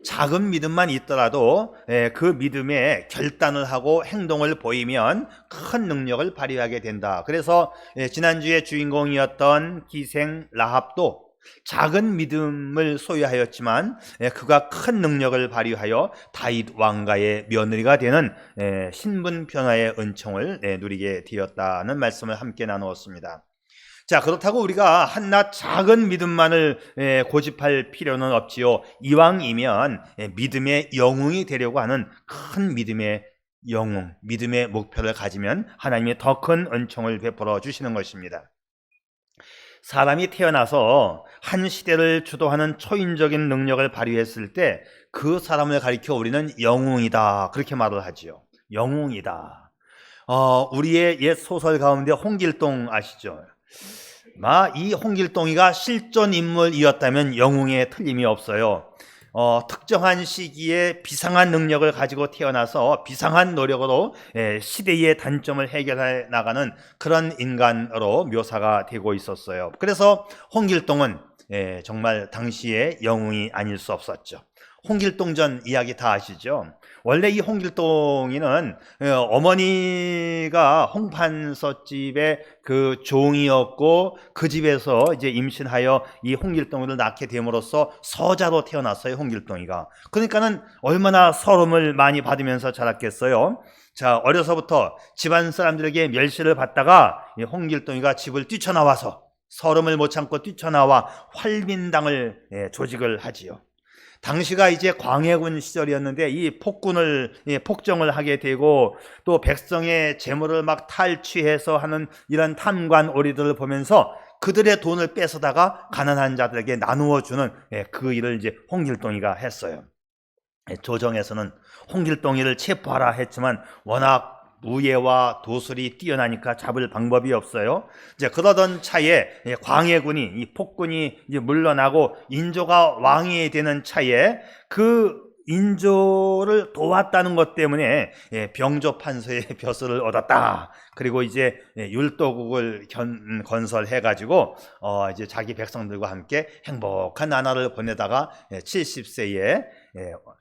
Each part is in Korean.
작은 믿음만 있더라도 그 믿음에 결단을 하고 행동을 보이면 큰 능력을 발휘하게 된다. 그래서 지난주에 주인공이었던 기생 라합도 작은 믿음을 소유하였지만 그가 큰 능력을 발휘하여 다윗 왕가의 며느리가 되는 신분 변화의 은총을 누리게 되었다는 말씀을 함께 나누었습니다. 자, 그렇다고 우리가 한낱 작은 믿음만을 고집할 필요는 없지요. 이왕이면 믿음의 영웅이 되려고 하는 큰 믿음의 영웅, 믿음의 목표를 가지면 하나님이 더 큰 은총을 베풀어 주시는 것입니다. 사람이 태어나서 한 시대를 주도하는 초인적인 능력을 발휘했을 때 그 사람을 가리켜 우리는 영웅이다, 그렇게 말을 하지요. 영웅이다. 우리의 옛 소설 가운데 홍길동 아시죠? 이 홍길동이가 실존 인물이었다면 영웅에 틀림이 없어요. 특정한 시기에 비상한 능력을 가지고 태어나서 비상한 노력으로 시대의 단점을 해결해 나가는 그런 인간으로 묘사가 되고 있었어요. 그래서 홍길동은 정말 당시의 영웅이 아닐 수 없었죠. 홍길동전 이야기 다 아시죠? 원래 이 홍길동이는 어머니가 홍판서집의 그 종이었고 그 집에서 이제 임신하여 이 홍길동을 낳게 됨으로써 서자로 태어났어요, 홍길동이가. 그러니까는 얼마나 서름을 많이 받으면서 자랐겠어요. 자, 어려서부터 집안 사람들에게 멸시를 받다가 이 홍길동이가 집을 뛰쳐나와서 서름을 못 참고 뛰쳐나와 활민당을 조직을 하지요. 당시가 이제 광해군 시절이었는데 이 폭정을 하게 되고 또 백성의 재물을 막 탈취해서 하는 이런 탐관 오리들을 보면서 그들의 돈을 뺏어다가 가난한 자들에게 나누어 주는 그 일을 이제 홍길동이가 했어요. 조정에서는 홍길동이를 체포하라 했지만 워낙 무예와 도술이 뛰어나니까 잡을 방법이 없어요. 이제 그러던 차에 광해군이, 이 폭군이 이제 물러나고 인조가 왕이 되는 차에 그 인조를 도왔다는 것 때문에 병조 판서의 벼슬을 얻었다. 그리고 이제 율도국을 건설해 가지고 이제 자기 백성들과 함께 행복한 나날을 보내다가 70세에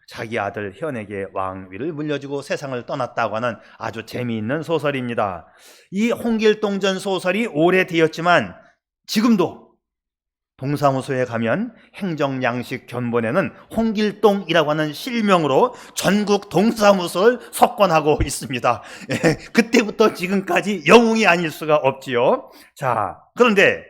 자기 아들 현에게 왕위를 물려주고 세상을 떠났다고 하는 아주 재미있는 소설입니다. 이 홍길동전 소설이 오래되었지만 지금도 동사무소에 가면 행정양식 견본에는 홍길동이라고 하는 실명으로 전국 동사무소를 석권하고 있습니다. 그때부터 지금까지 영웅이 아닐 수가 없지요. 자, 그런데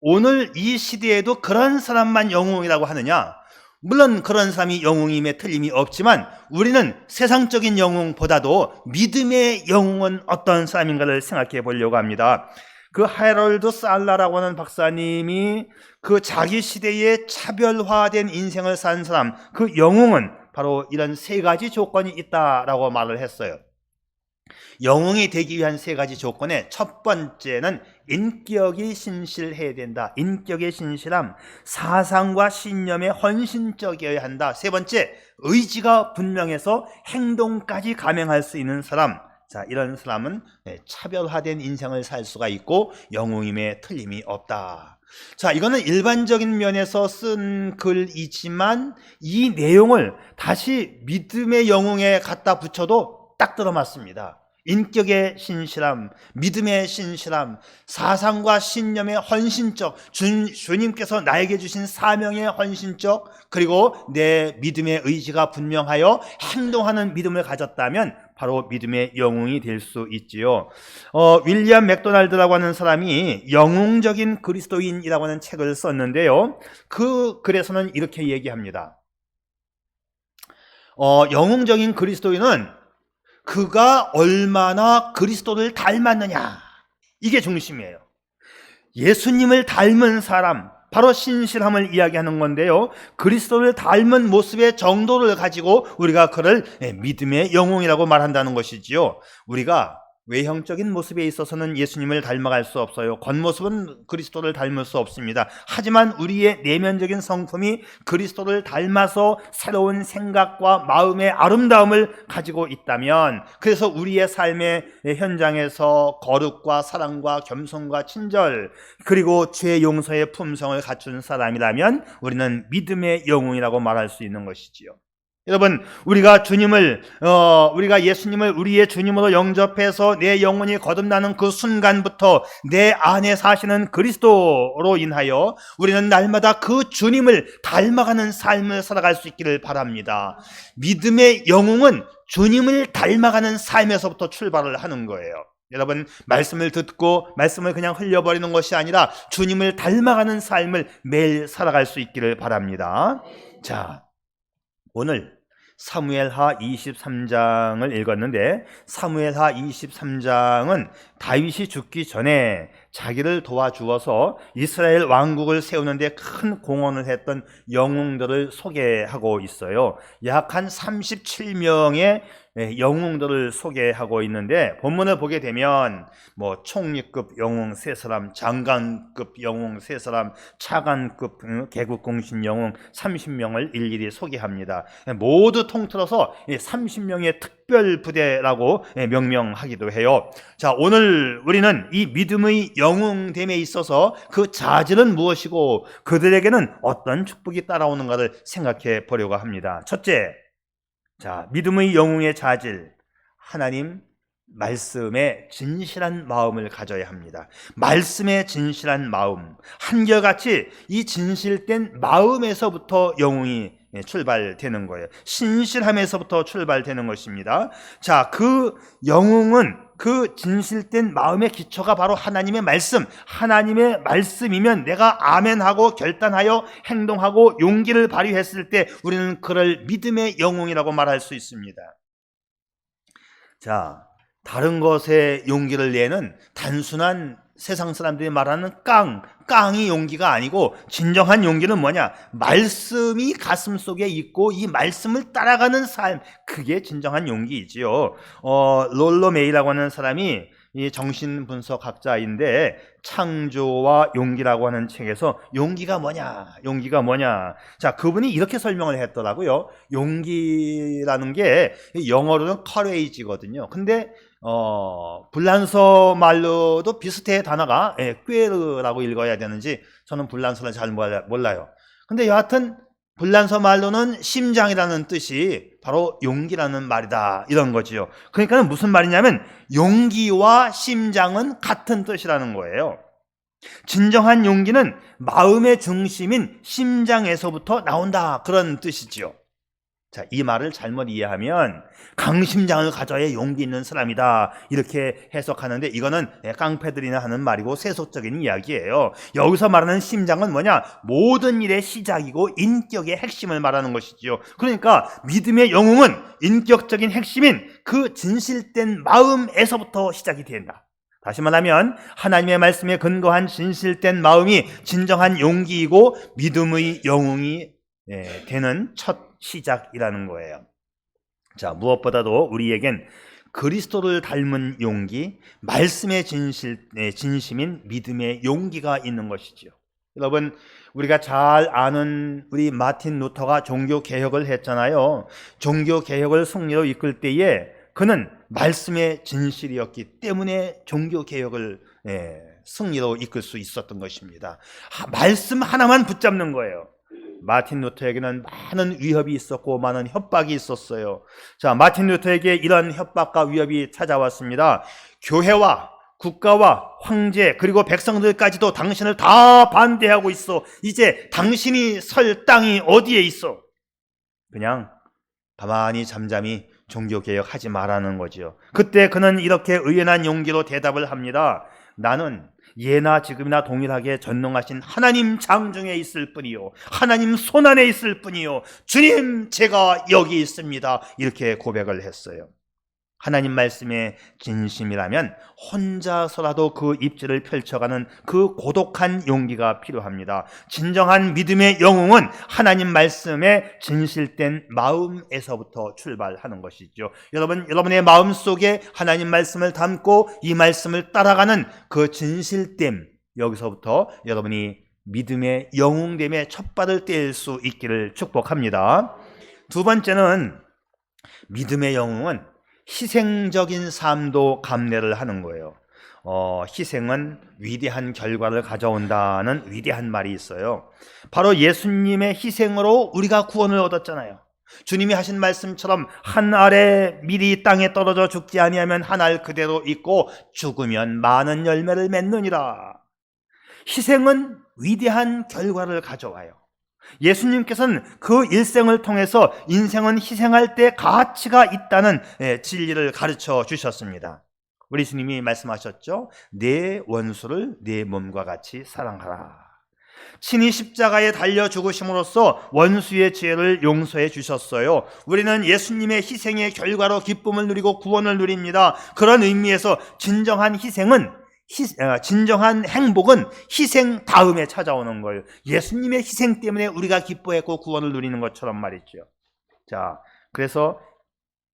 오늘 이 시대에도 그런 사람만 영웅이라고 하느냐? 물론 그런 사람이 영웅임에 틀림이 없지만 우리는 세상적인 영웅보다도 믿음의 영웅은 어떤 사람인가를 생각해 보려고 합니다. 그 하럴드 살라라고 하는 박사님이 그 자기 시대에 차별화된 인생을 산 사람, 그 영웅은 바로 이런 세 가지 조건이 있다라고 말을 했어요. 영웅이 되기 위한 세 가지 조건에 첫 번째는 인격이 신실해야 된다. 인격의 신실함, 사상과 신념에 헌신적이어야 한다. 세 번째, 의지가 분명해서 행동까지 감행할 수 있는 사람. 자, 이런 사람은 차별화된 인생을 살 수가 있고 영웅임에 틀림이 없다. 자, 이거는 일반적인 면에서 쓴 글이지만 이 내용을 다시 믿음의 영웅에 갖다 붙여도 딱 들어맞습니다. 인격의 신실함, 믿음의 신실함, 사상과 신념의 헌신적, 주님께서 나에게 주신 사명의 헌신적, 그리고 내 믿음의 의지가 분명하여 행동하는 믿음을 가졌다면 바로 믿음의 영웅이 될 수 있지요. 윌리엄 맥도날드라고 하는 사람이 영웅적인 그리스도인이라고 하는 책을 썼는데요. 그 글에서는 이렇게 얘기합니다. 영웅적인 그리스도인은 그가 얼마나 그리스도를 닮았느냐, 이게 중심이에요. 예수님을 닮은 사람, 바로 신실함을 이야기하는 건데요, 그리스도를 닮은 모습의 정도를 가지고 우리가 그를 믿음의 영웅이라고 말한다는 것이지요. 우리가 외형적인 모습에 있어서는 예수님을 닮아갈 수 없어요. 겉모습은 그리스도를 닮을 수 없습니다. 하지만 우리의 내면적인 성품이 그리스도를 닮아서 새로운 생각과 마음의 아름다움을 가지고 있다면, 그래서 우리의 삶의 현장에서 거룩과 사랑과 겸손과 친절, 그리고 죄 용서의 품성을 갖춘 사람이라면 우리는 믿음의 영웅이라고 말할 수 있는 것이지요. 여러분, 우리가 예수님을 우리의 주님으로 영접해서 내 영혼이 거듭나는 그 순간부터 내 안에 사시는 그리스도로 인하여 우리는 날마다 그 주님을 닮아가는 삶을 살아갈 수 있기를 바랍니다. 믿음의 영웅은 주님을 닮아가는 삶에서부터 출발을 하는 거예요. 여러분, 말씀을 듣고 말씀을 그냥 흘려버리는 것이 아니라 주님을 닮아가는 삶을 매일 살아갈 수 있기를 바랍니다. 자, 오늘 사무엘하 23장을 읽었는데, 사무엘하 23장은 다윗이 죽기 전에 자기를 도와주어서 이스라엘 왕국을 세우는데 큰 공헌을 했던 영웅들을 소개하고 있어요. 약 한 37명의 영웅들을 소개하고 있는데, 본문을 보게 되면 총리급 영웅 3사람, 장관급 영웅 3사람, 차관급 개국공신 영웅 30명을 일일이 소개합니다. 모두 통틀어서 30명의 특별 부대라고 명명하기도 해요. 자, 오늘 우리는 이 믿음의 영웅됨에 있어서 그 자질은 무엇이고 그들에게는 어떤 축복이 따라오는가를 생각해 보려고 합니다. 첫째, 자, 믿음의 영웅의 자질, 하나님 말씀에 진실한 마음을 가져야 합니다. 말씀에 진실한 마음, 한결같이 이 진실된 마음에서부터 영웅이 출발되는 거예요. 신실함에서부터 출발되는 것입니다. 자, 그 영웅은 그 진실된 마음의 기초가 바로 하나님의 말씀, 하나님의 말씀이면 내가 아멘하고 결단하여 행동하고 용기를 발휘했을 때 우리는 그를 믿음의 영웅이라고 말할 수 있습니다. 자, 다른 것에 용기를 내는 단순한 세상 사람들이 말하는 깡이 용기가 아니고, 진정한 용기는 뭐냐? 말씀이 가슴 속에 있고 이 말씀을 따라가는 삶, 그게 진정한 용기이지요. 롤로 메이라고 하는 사람이 이 정신분석학자인데, 창조와 용기라고 하는 책에서 용기가 뭐냐? 자, 그분이 이렇게 설명을 했더라고요. 용기라는 게 영어로는 courage거든요. 근데 불란서 말로도 비슷해. 단어가 꾀르라고 읽어야 되는지 저는 불란서를 잘 몰라요. 근데 여하튼 불란서 말로는 심장이라는 뜻이 바로 용기라는 말이다, 이런 거지요. 그러니까 무슨 말이냐면 용기와 심장은 같은 뜻이라는 거예요. 진정한 용기는 마음의 중심인 심장에서부터 나온다, 그런 뜻이지요. 자, 이 말을 잘못 이해하면 강심장을 가져야 용기 있는 사람이다, 이렇게 해석하는데, 이거는 깡패들이나 하는 말이고 세속적인 이야기예요. 여기서 말하는 심장은 뭐냐? 모든 일의 시작이고 인격의 핵심을 말하는 것이지요. 그러니까 믿음의 영웅은 인격적인 핵심인 그 진실된 마음에서부터 시작이 된다. 다시 말하면 하나님의 말씀에 근거한 진실된 마음이 진정한 용기이고 믿음의 영웅이 되는 첫 시작이라는 거예요. 자, 무엇보다도 우리에겐 그리스도를 닮은 용기, 말씀의 진심인 믿음의 용기가 있는 것이지요. 여러분, 우리가 잘 아는 우리 마틴 루터가 종교개혁을 했잖아요. 종교개혁을 승리로 이끌 때에 그는 말씀의 진실이었기 때문에 종교개혁을 승리로 이끌 수 있었던 것입니다. 말씀 하나만 붙잡는 거예요. 마틴 루터에게는 많은 위협이 있었고 많은 협박이 있었어요. 자, 마틴 루터에게 이런 협박과 위협이 찾아왔습니다. 교회와 국가와 황제 그리고 백성들까지도 당신을 다 반대하고 있어. 이제 당신이 설 땅이 어디에 있어? 그냥 가만히 잠잠히 종교개혁하지 말라는 거죠. 그때 그는 이렇게 의연한 용기로 대답을 합니다. 나는 예나 지금이나 동일하게 전능하신 하나님 장중에 있을 뿐이요, 하나님 손안에 있을 뿐이요, 주님 제가 여기 있습니다, 이렇게 고백을 했어요. 하나님 말씀의 진심이라면 혼자서라도 그 입지를 펼쳐가는 그 고독한 용기가 필요합니다. 진정한 믿음의 영웅은 하나님 말씀의 진실된 마음에서부터 출발하는 것이죠. 여러분의 마음 속에 하나님 말씀을 담고 이 말씀을 따라가는 그 진실됨, 여기서부터 여러분이 믿음의 영웅됨의 첫발을 뗄 수 있기를 축복합니다. 두 번째는 믿음의 영웅은 희생적인 삶도 감내를 하는 거예요. 희생은 위대한 결과를 가져온다는 위대한 말이 있어요. 바로 예수님의 희생으로 우리가 구원을 얻었잖아요. 주님이 하신 말씀처럼 한 알의 밀이 땅에 떨어져 죽지 아니하면 한 알 그대로 있고 죽으면 많은 열매를 맺느니라. 희생은 위대한 결과를 가져와요. 예수님께서는 그 일생을 통해서 인생은 희생할 때 가치가 있다는 진리를 가르쳐 주셨습니다. 우리 주님이 말씀하셨죠. 내 원수를 내 몸과 같이 사랑하라. 친히 십자가에 달려 죽으심으로써 원수의 죄를 용서해 주셨어요. 우리는 예수님의 희생의 결과로 기쁨을 누리고 구원을 누립니다. 그런 의미에서 진정한 행복은 희생 다음에 찾아오는 거예요. 예수님의 희생 때문에 우리가 기뻐했고 구원을 누리는 것처럼 말이죠. 자, 그래서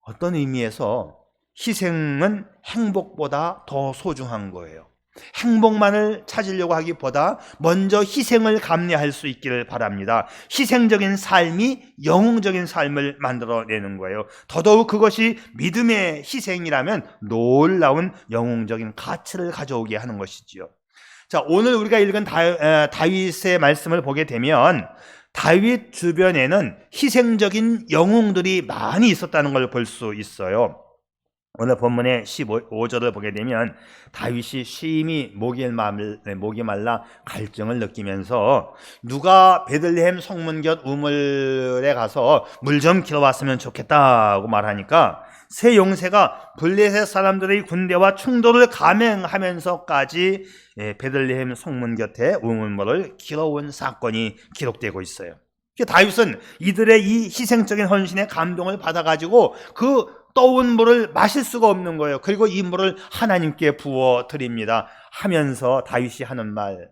어떤 의미에서 희생은 행복보다 더 소중한 거예요. 행복만을 찾으려고 하기보다 먼저 희생을 감내할 수 있기를 바랍니다. 희생적인 삶이 영웅적인 삶을 만들어내는 거예요. 더더욱 그것이 믿음의 희생이라면 놀라운 영웅적인 가치를 가져오게 하는 것이지요. 자, 오늘 우리가 읽은 다윗의 말씀을 보게 되면 다윗 주변에는 희생적인 영웅들이 많이 있었다는 걸 볼 수 있어요. 오늘 본문의 15절을 보게 되면 다윗이 심히 목이 말라 갈증을 느끼면서 누가 베들레헴 성문 곁 우물에 가서 물 좀 길어왔으면 좋겠다고 말하니까 세 용세가 블레셋 사람들의 군대와 충돌을 감행하면서까지 베들레헴 성문 곁에 우물물을 길어온 사건이 기록되고 있어요. 다윗은 이들의 이 희생적인 헌신에 감동을 받아가지고 그 떠온 물을 마실 수가 없는 거예요. 그리고 이 물을 하나님께 부어 드립니다 하면서 다윗이 하는 말,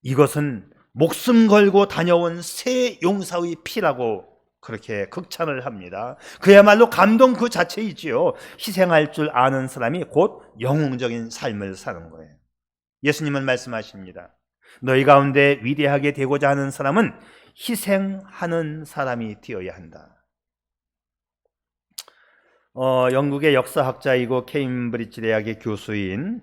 이것은 목숨 걸고 다녀온 새 용사의 피라고 그렇게 극찬을 합니다. 그야말로 감동 그 자체이지요. 희생할 줄 아는 사람이 곧 영웅적인 삶을 사는 거예요. 예수님은 말씀하십니다. 너희 가운데 위대하게 되고자 하는 사람은 희생하는 사람이 되어야 한다. 영국의 역사학자이고 케임브리지 대학의 교수인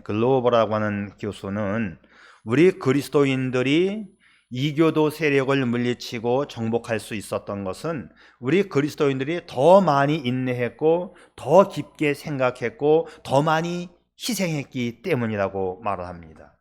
글로버라고 하는 교수는 우리 그리스도인들이 이교도 세력을 물리치고 정복할 수 있었던 것은 우리 그리스도인들이 더 많이 인내했고 더 깊게 생각했고 더 많이 희생했기 때문이라고 말을 합니다.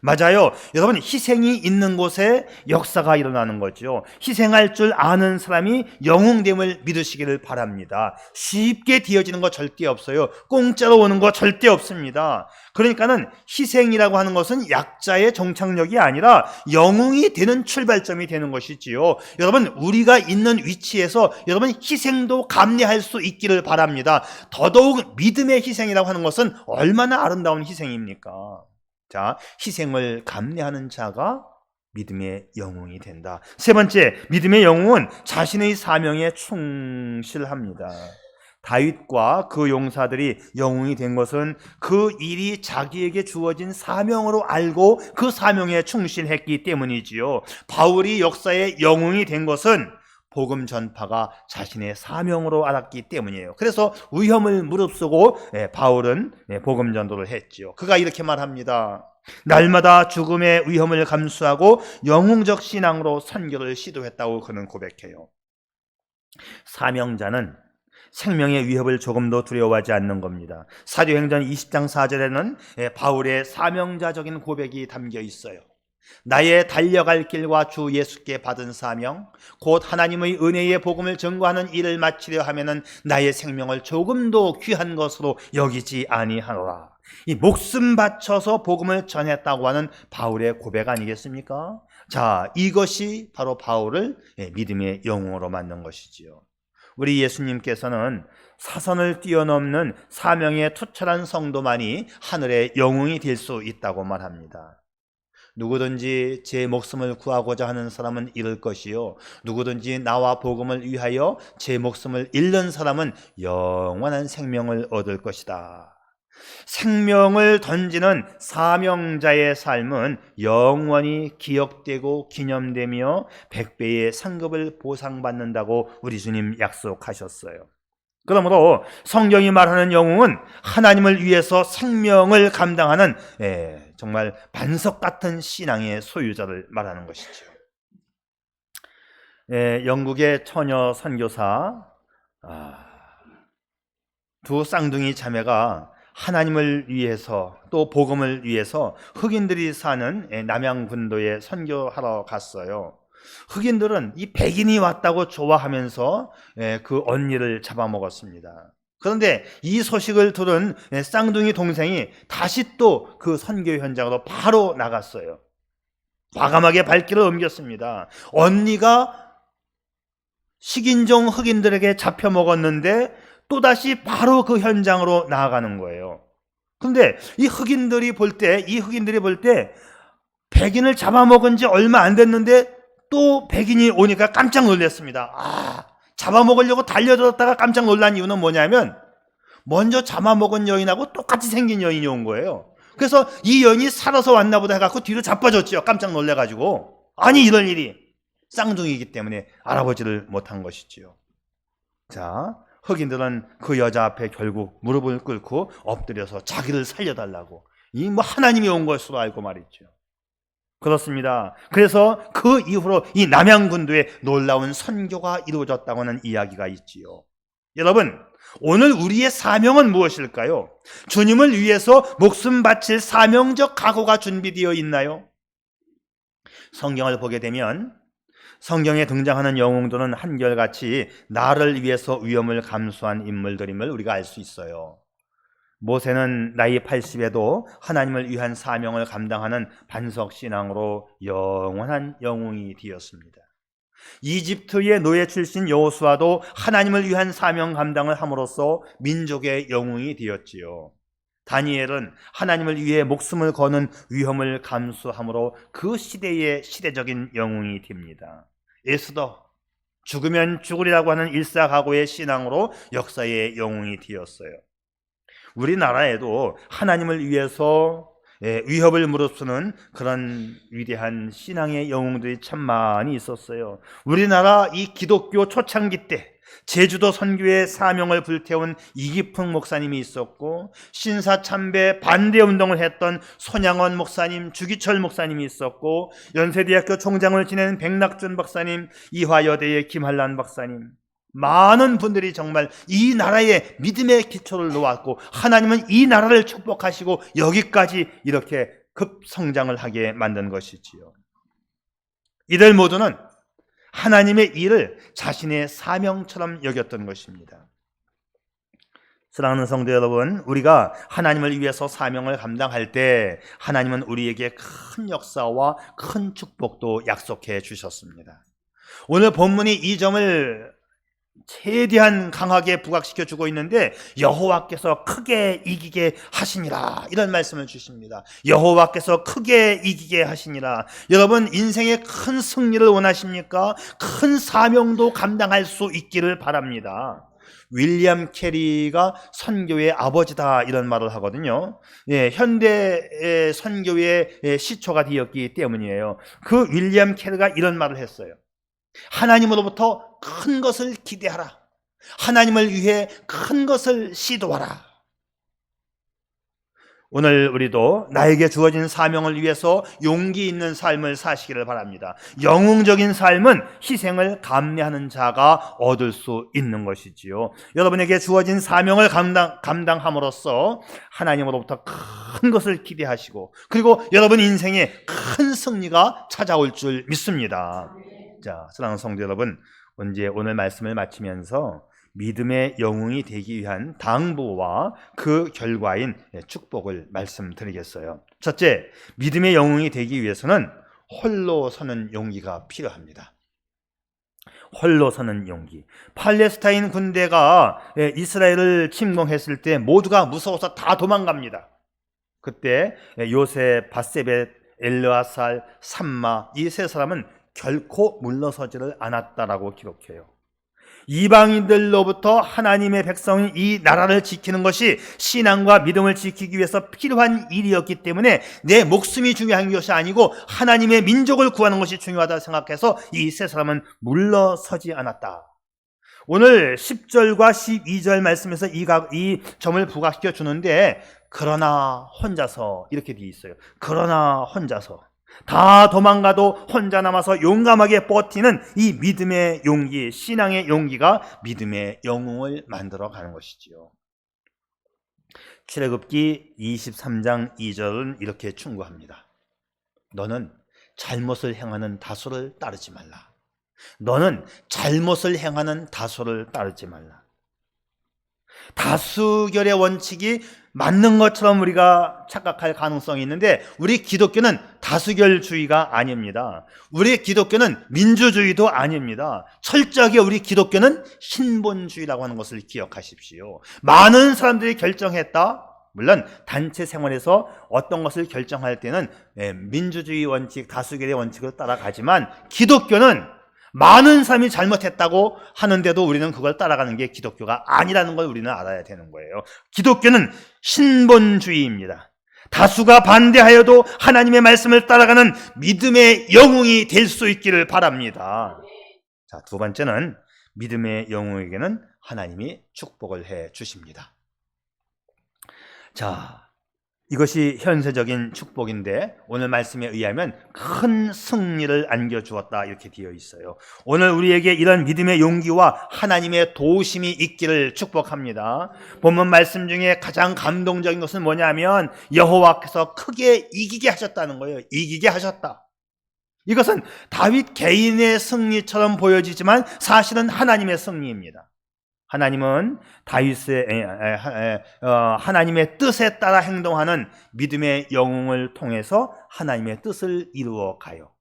맞아요. 여러분, 희생이 있는 곳에 역사가 일어나는 거죠. 희생할 줄 아는 사람이 영웅됨을 믿으시기를 바랍니다. 쉽게 되어지는 거 절대 없어요. 공짜로 오는 거 절대 없습니다. 그러니까는 희생이라고 하는 것은 약자의 정착력이 아니라 영웅이 되는 출발점이 되는 것이지요. 여러분, 우리가 있는 위치에서 여러분 희생도 감내할 수 있기를 바랍니다. 더더욱 믿음의 희생이라고 하는 것은 얼마나 아름다운 희생입니까? 자, 희생을 감내하는 자가 믿음의 영웅이 된다. 세 번째, 믿음의 영웅은 자신의 사명에 충실합니다. 다윗과 그 용사들이 영웅이 된 것은 그 일이 자기에게 주어진 사명으로 알고 그 사명에 충실했기 때문이지요. 바울이 역사의 영웅이 된 것은 복음 전파가 자신의 사명으로 알았기 때문이에요. 그래서 위험을 무릅쓰고 바울은 복음 전도를 했지요. 그가 이렇게 말합니다. 날마다 죽음의 위험을 감수하고 영웅적 신앙으로 선교를 시도했다고 그는 고백해요. 사명자는 생명의 위협을 조금도 두려워하지 않는 겁니다. 사도행전 20장 4절에는 바울의 사명자적인 고백이 담겨 있어요. 나의 달려갈 길과 주 예수께 받은 사명, 곧 하나님의 은혜의 복음을 전거하는 일을 마치려 하면은 나의 생명을 조금도 귀한 것으로 여기지 아니하노라. 이 목숨 바쳐서 복음을 전했다고 하는 바울의 고백 아니겠습니까? 자, 이것이 바로 바울을 믿음의 영웅으로 만든 것이지요. 우리 예수님께서는 사선을 뛰어넘는 사명에 투철한 성도만이 하늘의 영웅이 될 수 있다고 말합니다. 누구든지 제 목숨을 구하고자 하는 사람은 잃을 것이요, 누구든지 나와 복음을 위하여 제 목숨을 잃는 사람은 영원한 생명을 얻을 것이다. 생명을 던지는 사명자의 삶은 영원히 기억되고 기념되며 100배의 상급을 보상받는다고 우리 주님 약속하셨어요. 그러므로 성경이 말하는 영웅은 하나님을 위해서 생명을 감당하는 정말 반석 같은 신앙의 소유자를 말하는 것이죠. 영국의 처녀 선교사 두 쌍둥이 자매가 하나님을 위해서 또 복음을 위해서 흑인들이 사는 남양군도에 선교하러 갔어요. 흑인들은 이 백인이 왔다고 좋아하면서 그 언니를 잡아먹었습니다. 그런데 이 소식을 들은 쌍둥이 동생이 다시 또 그 선교 현장으로 바로 나갔어요. 과감하게 발길을 옮겼습니다. 언니가 식인종 흑인들에게 잡혀 먹었는데 또다시 바로 그 현장으로 나아가는 거예요. 그런데 이 흑인들이 볼 때 백인을 잡아먹은 지 얼마 안 됐는데 또 백인이 오니까 깜짝 놀랐습니다. 잡아먹으려고 달려들었다가 깜짝 놀란 이유는 뭐냐면 먼저 잡아먹은 여인하고 똑같이 생긴 여인이 온 거예요. 그래서 이 여인이 살아서 왔나 보다 해갖고 뒤로 자빠졌죠. 깜짝 놀래가지고. 아니 이런 일이. 쌍둥이이기 때문에 알아보지를 못한 것이지요. 자, 흑인들은 그 여자 앞에 결국 무릎을 꿇고 엎드려서 자기를 살려달라고 이 하나님이 온 것으로 알고 말이죠. 그렇습니다. 그래서 그 이후로 이 남양군도에 놀라운 선교가 이루어졌다고 하는 이야기가 있지요. 여러분, 오늘 우리의 사명은 무엇일까요? 주님을 위해서 목숨 바칠 사명적 각오가 준비되어 있나요? 성경을 보게 되면 성경에 등장하는 영웅들은 한결같이 나를 위해서 위험을 감수한 인물들임을 우리가 알 수 있어요. 모세는 나이 80에도 하나님을 위한 사명을 감당하는 반석신앙으로 영원한 영웅이 되었습니다. 이집트의 노예 출신 여호수아도 하나님을 위한 사명 감당을 함으로써 민족의 영웅이 되었지요. 다니엘은 하나님을 위해 목숨을 거는 위험을 감수함으로 그 시대의 시대적인 영웅이 됩니다. 에스더, 죽으면 죽으리라고 하는 일사각오의 신앙으로 역사의 영웅이 되었어요. 우리나라에도 하나님을 위해서 위협을 무릅쓰는 그런 위대한 신앙의 영웅들이 참 많이 있었어요. 우리나라 이 기독교 초창기 때 제주도 선교의 사명을 불태운 이기풍 목사님이 있었고, 신사참배 반대 운동을 했던 손양원 목사님, 주기철 목사님이 있었고, 연세대학교 총장을 지낸 백낙준 박사님, 이화여대의 김한란 박사님, 많은 분들이 정말 이 나라의 믿음의 기초를 놓았고 하나님은 이 나라를 축복하시고 여기까지 이렇게 급성장을 하게 만든 것이지요. 이들 모두는 하나님의 일을 자신의 사명처럼 여겼던 것입니다. 사랑하는 성도 여러분, 우리가 하나님을 위해서 사명을 감당할 때 하나님은 우리에게 큰 역사와 큰 축복도 약속해 주셨습니다. 오늘 본문이 이 점을 최대한 강하게 부각시켜 주고 있는데, 여호와께서 크게 이기게 하시니라, 이런 말씀을 주십니다. 여호와께서 크게 이기게 하시니라. 여러분, 인생의 큰 승리를 원하십니까? 큰 사명도 감당할 수 있기를 바랍니다. 윌리엄 캐리가 선교의 아버지다, 이런 말을 하거든요. 현대 선교의 시초가 되었기 때문이에요. 그 윌리엄 캐리가 이런 말을 했어요. 하나님으로부터 큰 것을 기대하라. 하나님을 위해 큰 것을 시도하라. 오늘 우리도 나에게 주어진 사명을 위해서 용기 있는 삶을 사시기를 바랍니다. 영웅적인 삶은 희생을 감내하는 자가 얻을 수 있는 것이지요. 여러분에게 주어진 사명을 감당함으로써 하나님으로부터 큰 것을 기대하시고, 그리고 여러분 인생에 큰 승리가 찾아올 줄 믿습니다. 자, 사랑하는 성도 여러분, 오늘 말씀을 마치면서 믿음의 영웅이 되기 위한 당부와 그 결과인 축복을 말씀드리겠어요. 첫째, 믿음의 영웅이 되기 위해서는 홀로 서는 용기가 필요합니다. 홀로 서는 용기. 팔레스타인 군대가 이스라엘을 침공했을 때 모두가 무서워서 다 도망갑니다. 그때 요셉, 바세벳, 엘르아살, 삼마, 이 세 사람은 결코 물러서지를 않았다라고 기록해요. 이방인들로부터 하나님의 백성이 이 나라를 지키는 것이 신앙과 믿음을 지키기 위해서 필요한 일이었기 때문에 내 목숨이 중요한 것이 아니고 하나님의 민족을 구하는 것이 중요하다 생각해서 이 세 사람은 물러서지 않았다. 오늘 10절과 12절 말씀에서 이 점을 부각시켜 주는데, 그러나 혼자서, 이렇게 되어 있어요. 그러나 혼자서. 다 도망가도 혼자 남아서 용감하게 버티는 이 믿음의 용기, 신앙의 용기가 믿음의 영웅을 만들어 가는 것이지요. 출애굽기 23장 2절은 이렇게 충고합니다. 너는 잘못을 행하는 다소를 따르지 말라. 너는 잘못을 행하는 다소를 따르지 말라. 다수결의 원칙이 맞는 것처럼 우리가 착각할 가능성이 있는데, 우리 기독교는 다수결주의가 아닙니다. 우리 기독교는 민주주의도 아닙니다. 철저하게 우리 기독교는 신본주의라고 하는 것을 기억하십시오. 많은 사람들이 결정했다. 물론 단체 생활에서 어떤 것을 결정할 때는 민주주의 원칙, 다수결의 원칙을 따라가지만, 기독교는 많은 사람이 잘못했다고 하는데도 우리는 그걸 따라가는 게 기독교가 아니라는 걸 우리는 알아야 되는 거예요. 기독교는 신본주의입니다. 다수가 반대하여도 하나님의 말씀을 따라가는 믿음의 영웅이 될 수 있기를 바랍니다. 자, 두 번째는 믿음의 영웅에게는 하나님이 축복을 해 주십니다. 자, 이것이 현세적인 축복인데 오늘 말씀에 의하면 큰 승리를 안겨주었다 이렇게 되어 있어요. 오늘 우리에게 이런 믿음의 용기와 하나님의 도우심이 있기를 축복합니다. 본문 말씀 중에 가장 감동적인 것은 뭐냐면 여호와께서 크게 이기게 하셨다는 거예요. 이기게 하셨다. 이것은 다윗 개인의 승리처럼 보여지지만 사실은 하나님의 승리입니다. 하나님은 하나님의 뜻에 따라 행동하는 믿음의 영웅을 통해서 하나님의 뜻을 이루어 가요.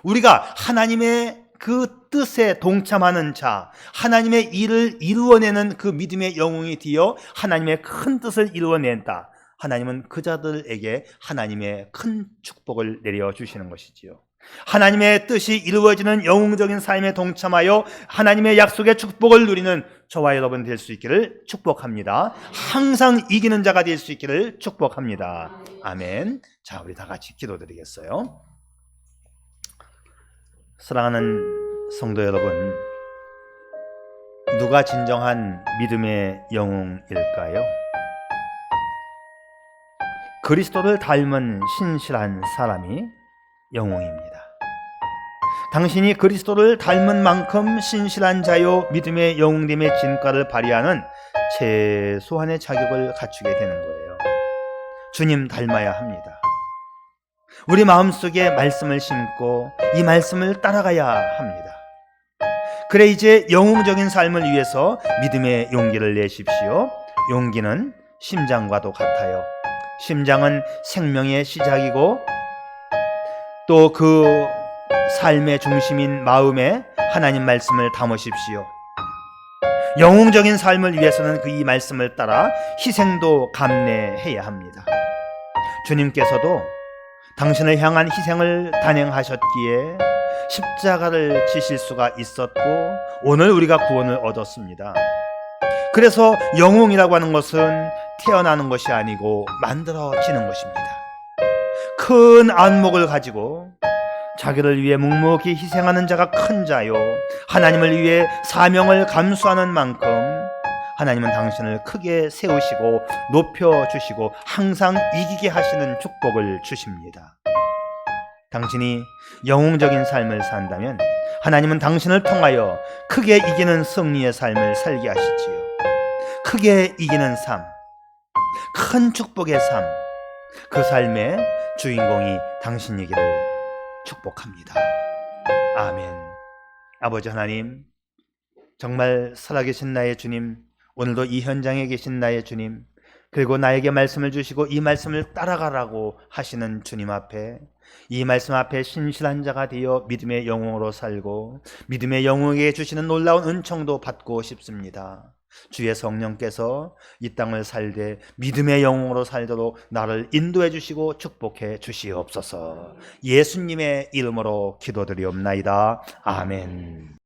우리가 하나님의 그 뜻에 동참하는 자, 하나님의 일을 이루어내는 그 믿음의 영웅이 되어 하나님의 큰 뜻을 이루어낸다. 하나님은 그 자들에게 하나님의 큰 축복을 내려주시는 것이지요. 하나님의 뜻이 이루어지는 영웅적인 삶에 동참하여 하나님의 약속의 축복을 누리는 저와 여러분 될 수 있기를 축복합니다. 항상 이기는 자가 될 수 있기를 축복합니다. 아멘. 자, 우리 다 같이 기도드리겠어요. 사랑하는 성도 여러분, 누가 진정한 믿음의 영웅일까요? 그리스도를 닮은 신실한 사람이 영웅입니다. 당신이 그리스도를 닮은 만큼 신실한 자요 믿음의 영웅됨의 진가를 발휘하는 최소한의 자격을 갖추게 되는 거예요. 주님 닮아야 합니다. 우리 마음속에 말씀을 심고 이 말씀을 따라가야 합니다. 그래 이제 영웅적인 삶을 위해서 믿음의 용기를 내십시오. 용기는 심장과도 같아요. 심장은 생명의 시작이고 또 그 삶의 중심인 마음에 하나님 말씀을 담으십시오. 영웅적인 삶을 위해서는 그 이 말씀을 따라 희생도 감내해야 합니다. 주님께서도 당신을 향한 희생을 단행하셨기에 십자가를 지실 수가 있었고 오늘 우리가 구원을 얻었습니다. 그래서 영웅이라고 하는 것은 태어나는 것이 아니고 만들어지는 것입니다. 큰 안목을 가지고 자기를 위해 묵묵히 희생하는 자가 큰 자요, 하나님을 위해 사명을 감수하는 만큼 하나님은 당신을 크게 세우시고 높여주시고 항상 이기게 하시는 축복을 주십니다. 당신이 영웅적인 삶을 산다면 하나님은 당신을 통하여 크게 이기는 승리의 삶을 살게 하시지요. 크게 이기는 삶, 큰 축복의 삶, 그 삶의 주인공이 당신이기를 축복합니다. 아멘. 아버지 하나님, 정말 살아계신 나의 주님, 오늘도 이 현장에 계신 나의 주님, 그리고 나에게 말씀을 주시고 이 말씀을 따라가라고 하시는 주님 앞에, 이 말씀 앞에 신실한 자가 되어 믿음의 영웅으로 살고 믿음의 영웅에게 주시는 놀라운 은총도 받고 싶습니다. 주의 성령께서 이 땅을 살되 믿음의 영웅으로 살도록 나를 인도해 주시고 축복해 주시옵소서. 예수님의 이름으로 기도드리옵나이다. 아멘.